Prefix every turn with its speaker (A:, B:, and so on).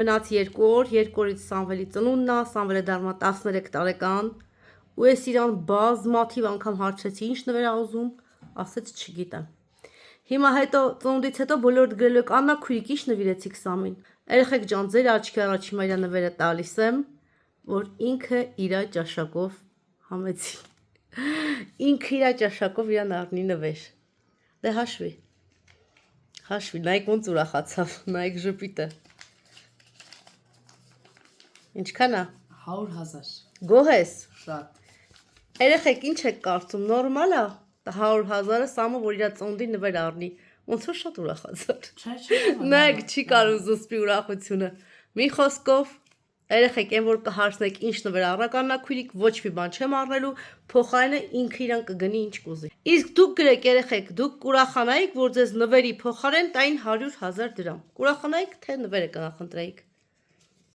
A: Մնաց 2 օր, 2 օրից Սամվելի ծնունդն է, Սամվելը դառնա 13 տարեկան, ու ես իրան բազմաթիվ անգամ հարցրեցի, ինչ նվեր ա ուզում, ասեց չգիտեմ։ Հիմա հետո ծնունդից հետո բոլորդ գրելու եք Աննա քույրիկ ինչ նվիրեցիք Սամին։ Երեխեք ջան, ձեր աչքի առաջ հիմա իր նվերը տալիս եմ, որ ինքը իր ճաշակով համեցի։ Ինքը իր ճաշակով իրան առնի նվեր։ Դե հաշվի։ Հաշվի, նայեք ոնց ուրախացավ, նայեք ժպիտը։ Ինչքան է։
B: 100,000
A: Գոհ ես։
B: Շատ։
A: Երեխեք ինչ եք կարծում, նորմալ է 100,000-ը Սամը, որ իր ծնունդի նվեր առնի։ Ոնց որ շատ ուրախացար։ Նայեք, չի կարող զսպի ուրախությունը։ Մի խոսքով, երեխեք, այն որ կհարցնեք ինչ նվեր առնեք Աննա քույրիկ, ոչ մի բան չեմ առնելու, փոխարենը ինքը իրան կգնի ինչ կուզի։ Իսկ դուք գրեք երեխեք, դուք կուրախանայիք, որ ձեզ նվերի փոխարեն տային 100,000 դրամ։ Կուրախանայիք, թե նվերը կնախընտրեիք։